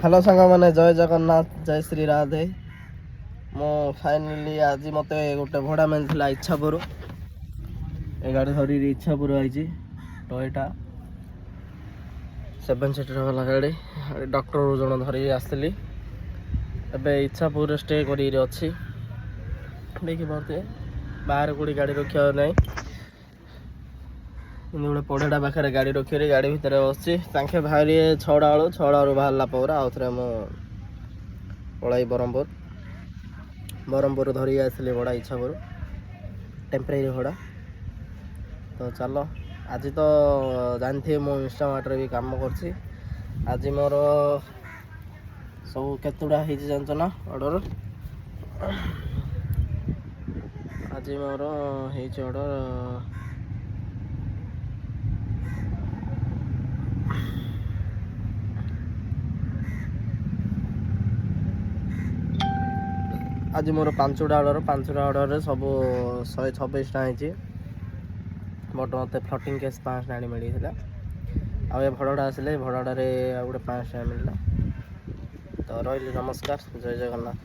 Hello सांग मैंने जय जगन्नाथ जय श्री राधे मो फाइनाली आज मत गोटे भड़ा मिलता इच्छापुर ए गाड़ी धरी इच्छापुर आई टोयोटा 7 सीटर वाला गाड़ी डॉक्टर जन धरी आसली एबे इच्छापुर स्टे करी अच्छी देखी पाते बाहर कोड़ी गाड़ी रखा ना गोटे पढ़ाटा पाखे गाड़ी रखी गाड़ी भितर बसची बाहर 6टा बेलू 6टा बाहरला पर आउ थे मु पलाई ब्रह्मपुर धरी आसली भड़ा इच्छापुर टेम्परेरी भड़ा तो चलो आज तो जानते मु इंस्टामार्ट भी काम करছি आज मोर सब केतुड़ा जान ना ऑर्डर आज मोर ऑर्डर आज मोर 5टा ऑर्डर सब 126 टा बट मत फ्लोटिंग केस 5 टा मिलता आ भड़ाटा आसिले भड़ाटे गोटे 5 टा मिलला तो रही नमस्कार जय जगन्नाथ।